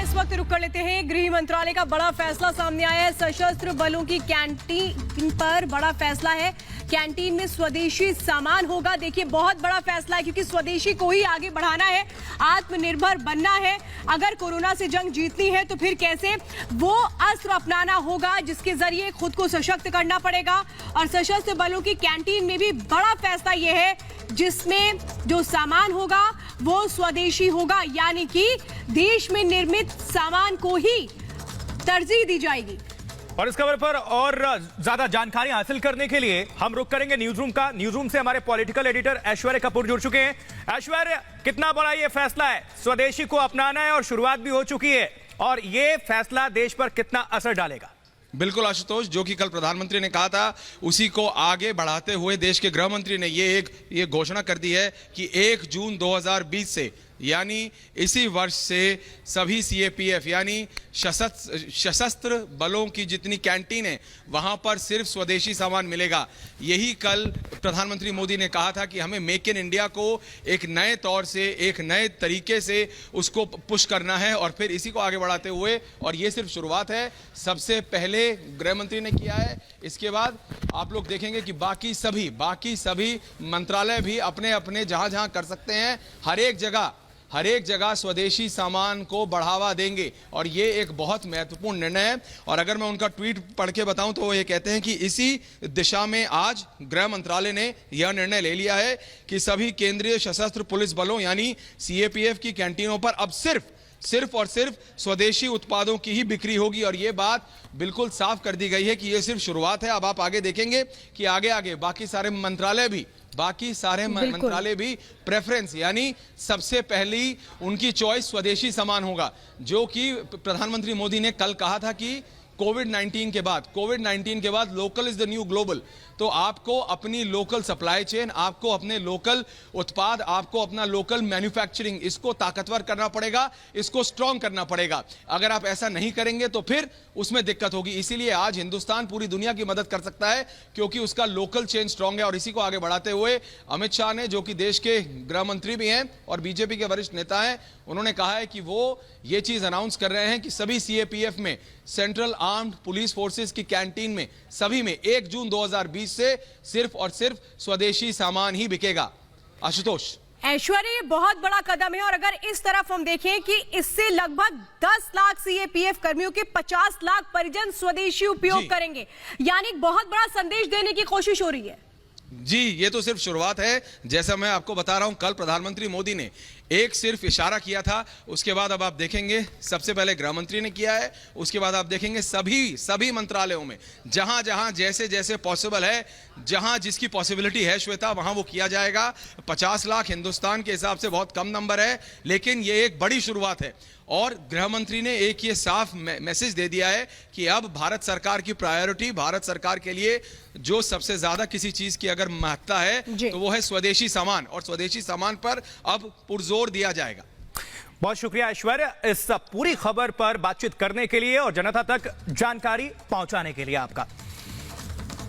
इस वक्त रुक कर लेते हैं। गृह मंत्रालय का बड़ा फैसला सामने आया है। सशस्त्र बलों की कैंटीन पर बड़ा फैसला है। कैंटीन में स्वदेशी सामान होगा। देखिए, बहुत बड़ा फैसला है क्योंकि स्वदेशी को ही आगे बढ़ाना है, आत्मनिर्भर बनना है। अगर कोरोना से जंग जीतनी है तो फिर कैसे वो अस्त्र अपनाना होगा जिसके जरिए खुद को सशक्त करना पड़ेगा। और सशस्त्र बलों की कैंटीन में भी बड़ा फैसला यह है जिसमें जो सामान होगा वो स्वदेशी होगा, यानी कि देश में निर्मित सामान को ही तरजीह दी जाएगी। और इस खबर पर और ज्यादा जानकारी हासिल करने के लिए हम रुक करेंगे न्यूज रूम का। न्यूज रूम से हमारे पॉलिटिकल एडिटर ऐश्वर्य कपूर जुड़ चुके हैं। ऐश्वर्य, कितना बड़ा ये फैसला है? स्वदेशी को अपनाना है और शुरुआत भी हो चुकी है, और ये फैसला देश पर कितना असर डालेगा? बिल्कुल आशुतोष, जो कि कल प्रधानमंत्री ने कहा था उसी को आगे बढ़ाते हुए देश के गृह मंत्री ने ये घोषणा कर दी है कि 1 जून 2020 से, यानी इसी वर्ष से सभी सीएपीएफ यानी सशस्त्र बलों की जितनी कैंटीन है वहां पर सिर्फ स्वदेशी सामान मिलेगा। यही कल प्रधानमंत्री मोदी ने कहा था कि हमें मेक इन इंडिया को एक नए तौर से, एक नए तरीके से उसको पुश करना है और फिर इसी को आगे बढ़ाते हुए, और ये सिर्फ शुरुआत है, सबसे पहले गृह मंत्री ने किया है। इसके बाद आप लोग देखेंगे कि बाकी सभी मंत्रालय भी अपने अपने जहां कर सकते हैं, हर एक जगह स्वदेशी सामान को बढ़ावा देंगे, और ये एक बहुत महत्वपूर्ण निर्णय है। और अगर मैं उनका ट्वीट पढ़ के बताऊं तो वो ये कहते हैं कि इसी दिशा में आज गृह मंत्रालय ने यह निर्णय ले लिया है कि सभी केंद्रीय सशस्त्र पुलिस बलों यानी सीएपीएफ की कैंटीनों पर अब सिर्फ और सिर्फ स्वदेशी उत्पादों की ही बिक्री होगी। और यह बात बिल्कुल साफ कर दी गई है कि यह सिर्फ शुरुआत है। अब आप आगे देखेंगे कि आगे बाकी सारे मंत्रालय भी प्रेफरेंस यानी सबसे पहली उनकी चॉइस स्वदेशी सामान होगा, जो कि प्रधानमंत्री मोदी ने कल कहा था कि कोविड-19 के बाद local is the new global. तो आपको अपनी लोकल सप्लाई चेन, आपको अपने लोकल उत्पाद, आपको अपना लोकल मैन्युफैक्चरिंग, इसको ताकतवर करना पड़ेगा, इसको स्ट्रांग करना पड़ेगा। अगर आप ऐसा नहीं करेंगे तो फिर उसमें दिक्कत होगी। इसीलिए आज हिंदुस्तान पूरी दुनिया की मदद कर सकता है क्योंकि उसका लोकल चेन स्ट्रांग है। और इसी को आगे बढ़ाते हुए अमित शाह ने, जो कि देश के गृह मंत्री भी हैं और बीजेपी के वरिष्ठ नेता हैं, उन्होंने कहा है कि वो ये चीज अनाउंस कर रहे हैं कि सभी सीएपीएफ में, सेंट्रल आर्म्ड पुलिस फोर्सेस की कैंटीन में, सभी में 1 जून 2020 से सिर्फ और सिर्फ स्वदेशी सामान ही बिकेगा। आशुतोष, ऐश्वर्य, ये बहुत बड़ा कदम है। और अगर इस तरफ हम देखें कि इससे लगभग 10 लाख सीएपीएफ कर्मियों के 50 लाख परिजन स्वदेशी उपयोग करेंगे, यानी बहुत बड़ा संदेश देने की कोशिश हो रही है। जी, ये तो सिर्फ शुरुआत है। जैसा मैं आपको बता रहा हूं, कल प्रधानमंत्री मोदी ने एक सिर्फ इशारा किया था, उसके बाद अब आप देखेंगे सबसे पहले गृह मंत्री ने किया है, उसके बाद आप देखेंगे सभी मंत्रालयों में जहां जैसे पॉसिबल है, जहां जिसकी पॉसिबिलिटी है श्वेता, वहां वो किया जाएगा। 50 लाख हिंदुस्तान के हिसाब से बहुत कम नंबर है, लेकिन ये एक बड़ी शुरुआत है। और गृह मंत्री ने एक ये साफ मैसेज दे दिया है कि अब भारत सरकार की प्रायोरिटी, भारत सरकार के लिए जो सबसे ज्यादा किसी चीज की अगर महत्ता है तो वो है स्वदेशी सामान, और स्वदेशी सामान पर अब पुरजोर दिया जाएगा। बहुत शुक्रिया ऐश्वर्य इस पूरी खबर पर बातचीत करने के लिए और जनता तक जानकारी पहुंचाने के लिए आपका।